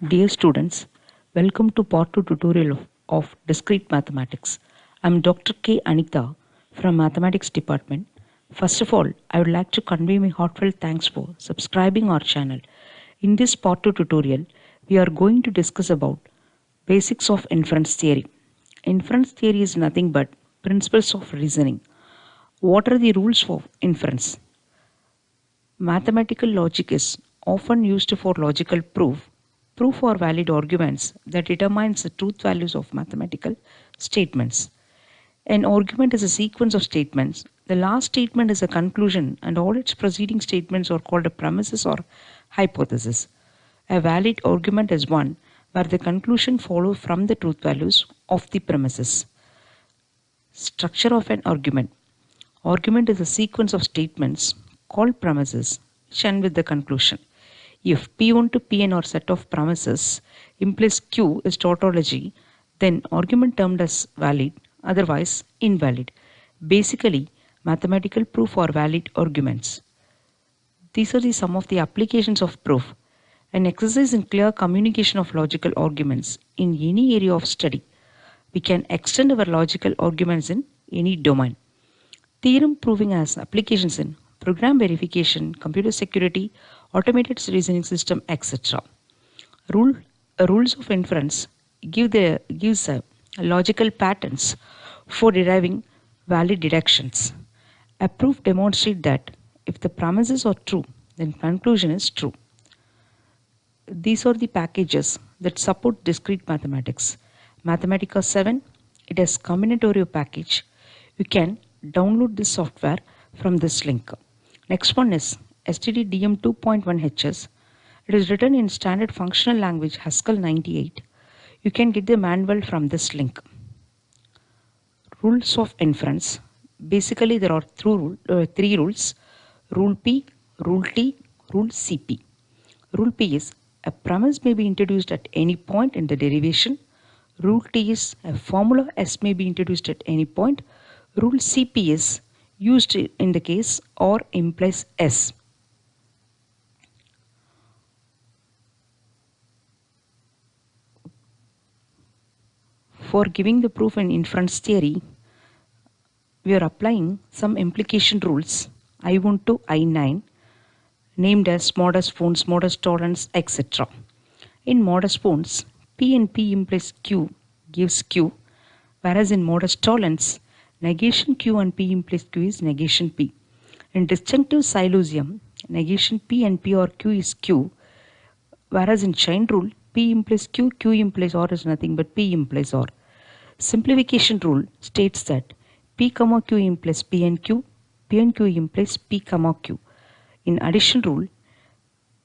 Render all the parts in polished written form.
Dear students, welcome to part 2 tutorial of Discrete Mathematics. I am Dr. K. Anitha from Mathematics Department. First of all, I would like to convey my heartfelt thanks for subscribing our channel. In this part 2 tutorial, we are going to discuss about basics of inference theory. Inference theory is nothing but principles of reasoning. What are the rules for inference? Mathematical logic is often used for logical proof or valid arguments that determines the truth values of mathematical statements. An argument is a sequence of statements. The last statement is a conclusion and all its preceding statements are called a premises or hypothesis. A valid argument is one where the conclusion follows from the truth values of the premises. Structure of an argument. Argument is a sequence of statements called premises which end with the conclusion. If P1 to Pn or set of premises implies Q is tautology, then argument termed as valid, otherwise invalid. Basically, mathematical proof or valid arguments. These are some of the applications of proof. An exercise in clear communication of logical arguments in any area of study. We can extend our logical arguments in any domain. Theorem proving has applications in program verification, computer security, automated reasoning system, etc. Rules of inference gives logical patterns for deriving valid deductions. A proof demonstrates that if the premises are true, then conclusion is true. These are the packages that support discrete mathematics. Mathematica 7, it is combinatorial package. You can download this software from this link. Next one is STD-DM 2.1HS. It is written in standard functional language Haskell 98. You can get the manual from this link. Rules of inference. Basically, there are three rules. Rule P, Rule T, Rule CP. Rule P is a premise may be introduced at any point in the derivation. Rule T is a formula S may be introduced at any point. Rule CP is used in the case or implies S. For giving the proof in inference theory, we are applying some implication rules I1 to I9 named as modus ponens, modus tollens, etc. In modus ponens, P and P implies Q gives Q, whereas in modus tollens, negation Q and P implies Q is negation P. In disjunctive syllogism, negation P and P or Q is Q, whereas in chain rule, P implies Q, Q implies R is nothing but P implies R. Simplification rule states that P, Q implies P and Q implies P, Q. In addition rule,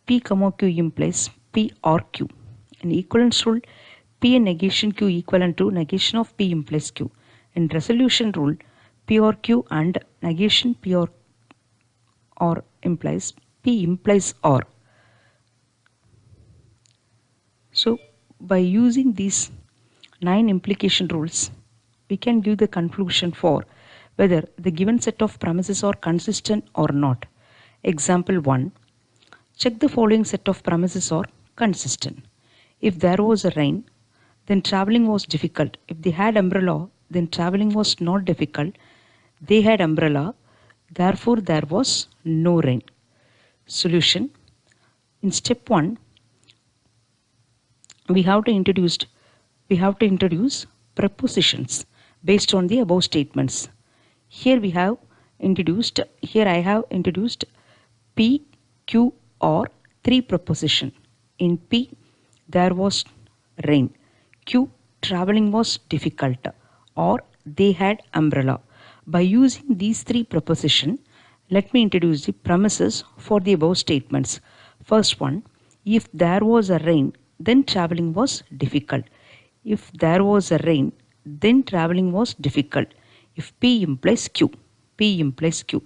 P, Q implies P or Q. In equivalence rule, P and negation Q equivalent to negation of P implies Q. In resolution rule, P or Q and negation P or implies P implies R. So by using these 9 implication rules, we can give the conclusion for whether the given set of premises are consistent or not. Example 1. Check the following set of premises are consistent. If there was a rain, then traveling was difficult. If they had umbrella, then traveling was not difficult. They had umbrella, therefore there was no rain. Solution. In step 1, we have to introduce prepositions based on the above statements. Here I have introduced P, Q, or 3 preposition. In P, there was rain. Q, traveling was difficult, or they had umbrella. By using these 3 prepositions, let me introduce the premises for the above statements. First one, if there was a rain, then traveling was difficult. If there was a rain, then traveling was difficult. If P implies Q, P implies Q.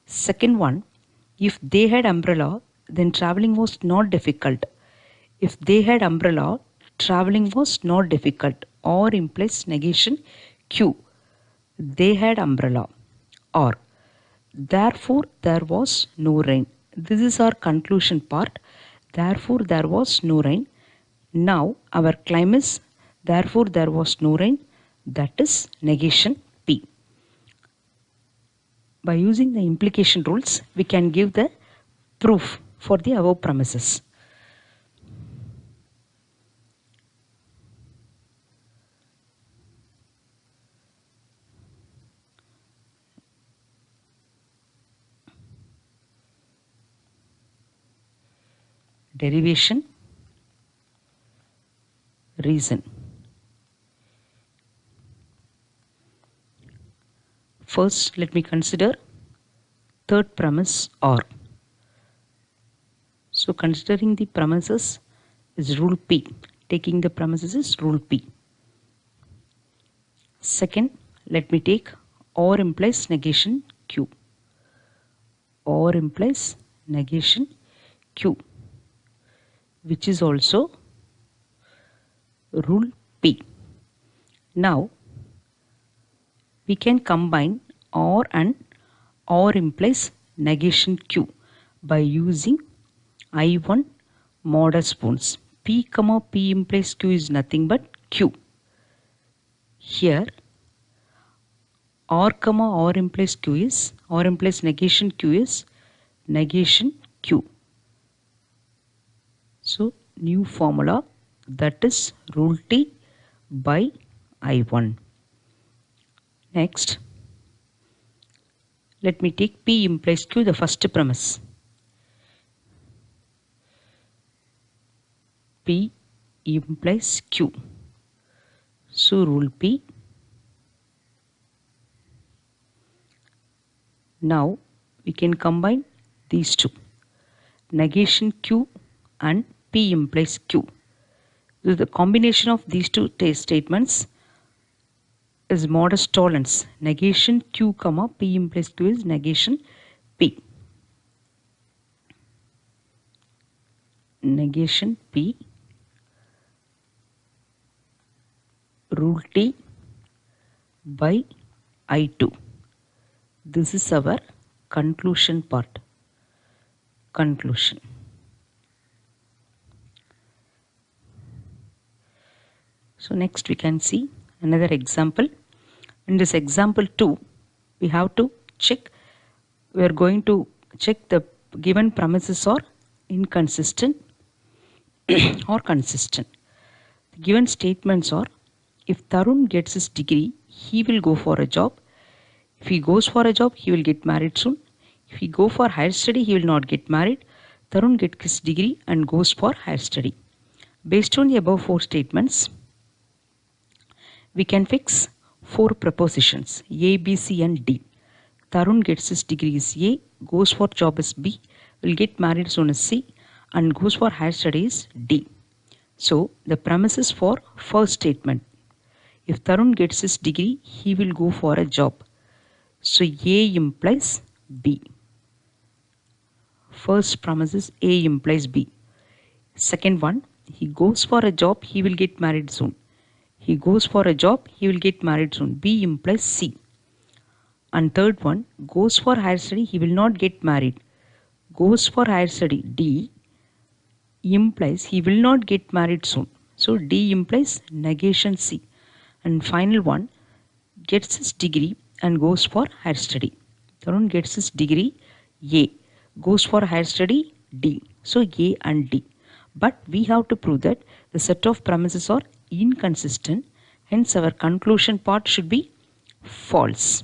Second one, if they had umbrella, then traveling was not difficult. If they had umbrella, traveling was not difficult, or implies negation Q. They had umbrella, or therefore there was no rain. This is our conclusion part. Therefore there was no rain. Now our claim is therefore there was no rain, that is negation P. By using the implication rules, we can give the proof for the above premises. Derivation reason. First, let me consider third premise or. So considering the premises is rule P. Taking the premises is rule P. Second, let me take or implies negation Q. Or implies negation Q, which is also rule P. Now we can combine or and or implies negation Q by using I1 mod spoons. P comma P implies Q is nothing but Q. Here or comma or implies Q is or implies negation Q is negation Q. So new formula, that is rule T by I1. Next, let me take P implies Q, the first premise. P implies Q. So rule P. Now we can combine these two. Negation Q and P implies Q. So the combination of these two statements is modest tolerance. Negation Q comma P implies Q is negation P. Negation P, rule T by I2. This is our conclusion part. Conclusion. So next we can see another example. In this example 2, we have to check, we are going to check the given premises are inconsistent or consistent. The given statements are, if Tarun gets his degree, he will go for a job. If he goes for a job, he will get married soon. If he go for higher study, he will not get married. Tarun gets his degree and goes for higher study. Based on the above four statements, we can fix four propositions A, B, C and D. Tarun gets his degree is A, goes for job is B, will get married soon as C, and goes for higher studies D. So the premises for first statement, if Tarun gets his degree, he will go for a job. So A implies B. First premise is A implies B. Second one, he goes for a job, he will get married soon. He goes for a job, he will get married soon. B implies C. And third one, goes for higher study, he will not get married. Goes for higher study, D implies he will not get married soon. So D implies negation C. And final one, gets his degree and goes for higher study. Tarun gets his degree A, goes for higher study D. So A and D. But we have to prove that the set of premises are inconsistent. Hence our conclusion part should be false.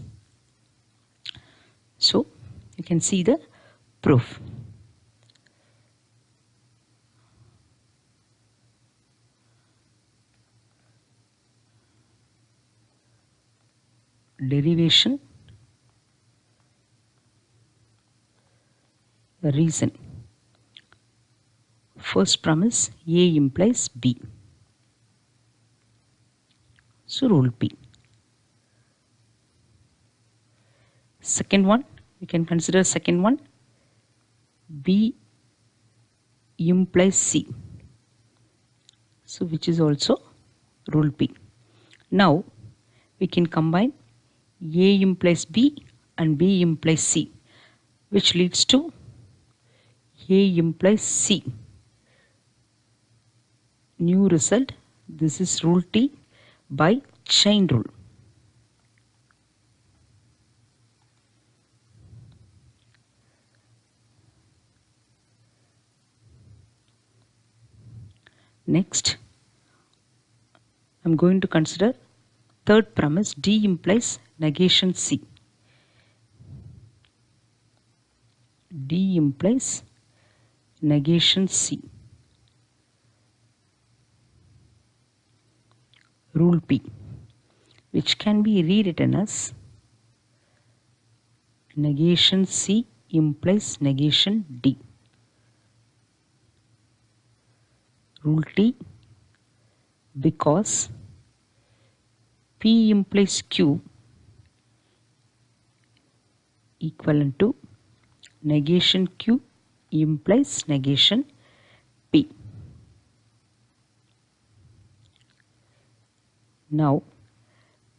So you can see the proof. Derivation reason. First premise, A implies B. So rule P. Second one, we can consider second one, B implies C. So which is also rule P. Now we can combine A implies B and B implies C, which leads to A implies C. new result. This is rule T by chain rule. Next, I'm going to consider third premise, D implies negation C. D implies negation C. Rule P, which can be rewritten as negation C implies negation D. Rule T, because P implies Q equivalent to negation Q implies negation P. Now,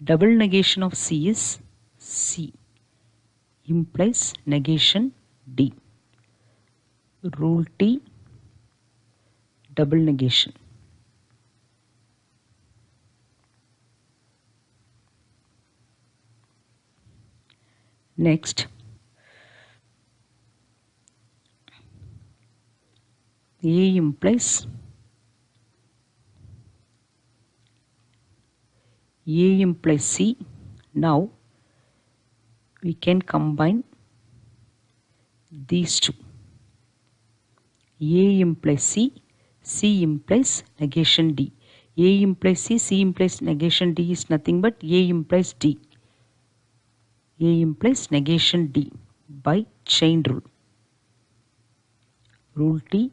double negation of C is C implies negation D. Rule T, double negation. Next, A implies C. Now we can combine these two. A implies C, C implies negation D. A implies C, C implies negation D is nothing but A implies D. A implies negation D by chain rule. Rule T,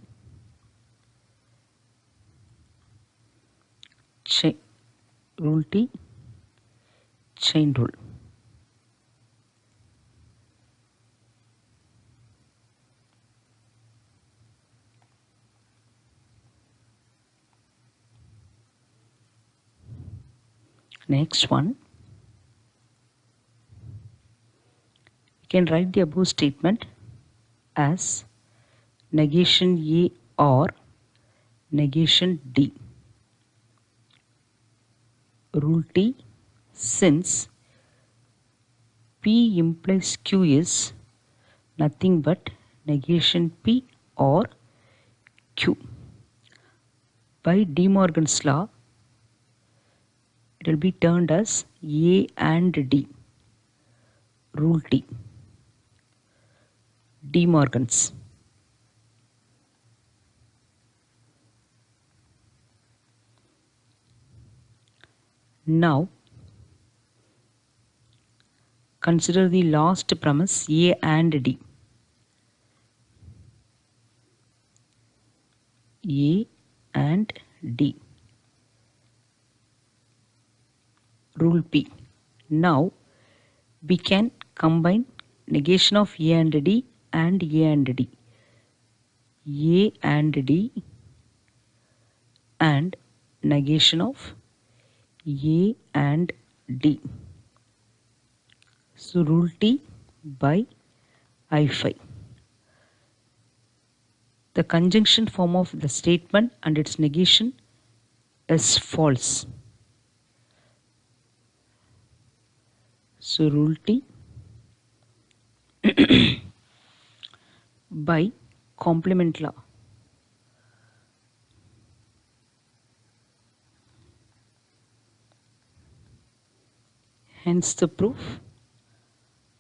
rule T, chain rule. Next one, we can write the above statement as negation A or negation D. Rule T, since P implies Q is nothing but negation P or Q. By De Morgan's law, it will be turned as A and D. Rule T, De Morgan's. Now, consider the last premise A and D. A and D. Rule P. Now, we can combine negation of A and D and A and D. A and D and negation of A and D. So rule T by I5. The conjunction form of the statement and its negation is false. So rule T by complement law. Hence the proof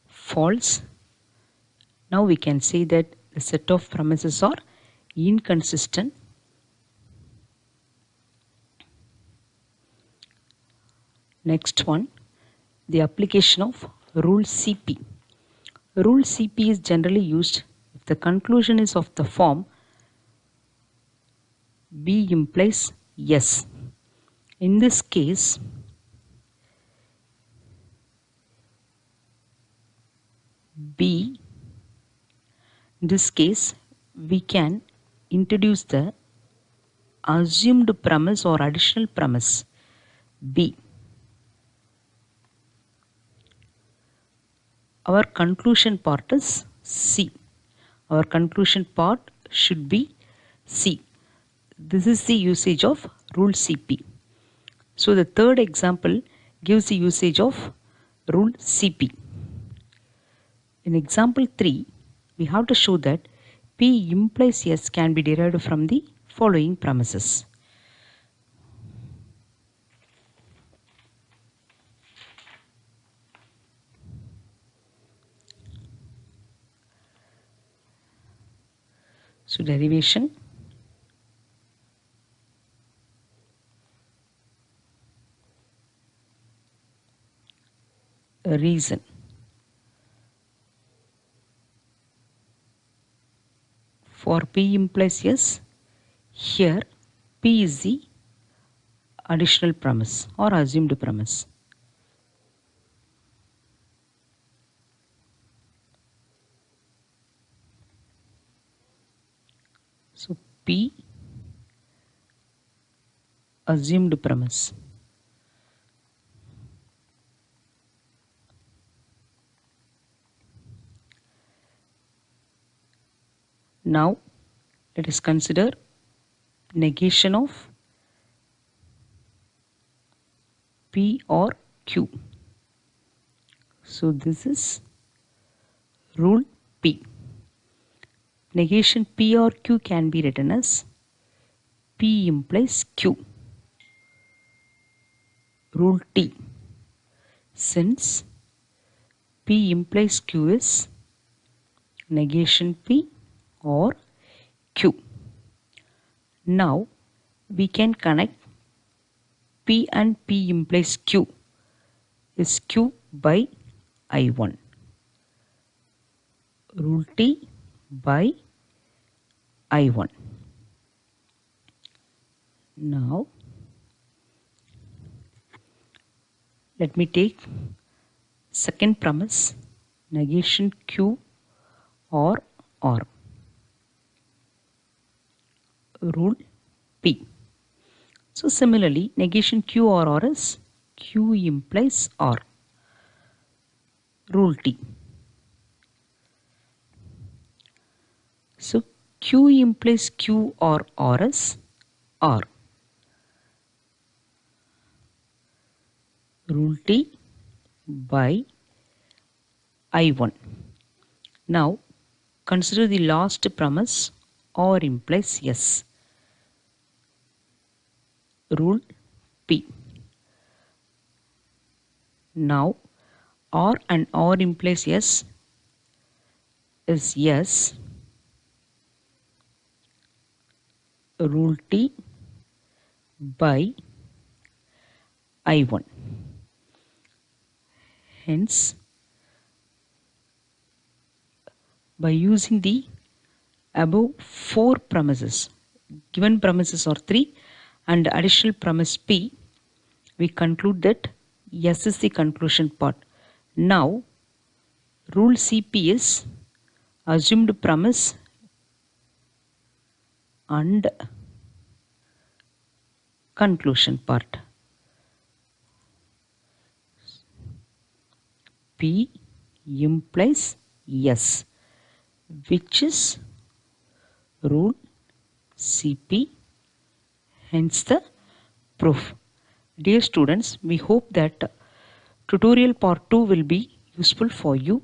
false. Now we can say that the set of premises are inconsistent. Next one, the application of rule CP. Rule CP is generally used if the conclusion is of the form B implies yes. In this case, we can introduce the assumed premise or additional premise B. Our conclusion part is C. Our conclusion part should be C. This is the usage of rule CP. So the third example gives the usage of rule CP. In example 3, we have to show that P implies S can be derived from the following premises. So derivation reason. For P implies S, here P is the additional premise or assumed premise. So P assumed premise. Now let us consider negation of P or Q. So this is rule P. Negation P or Q can be written as P implies Q. Rule T. Since P implies Q is negation P or Q. Now we can connect P and P implies Q is Q by I1. Rule T by I1. Now let me take second premise, negation Q or R. Rule P. So similarly, negation Q or R is Q implies R. Rule T. So Q implies Q or R is R. Rule T by I1. Now consider the last premise, R implies S. Rule P. Now R and R implies S is yes. Rule T by I1. Hence, by using the above four premises, given premises are 3 and additional premise P, we conclude that S is the conclusion part. Now, rule CP is assumed premise and conclusion part. P implies S, which is rule CP, hence the proof. Dear students, we hope that tutorial part 2 will be useful for you.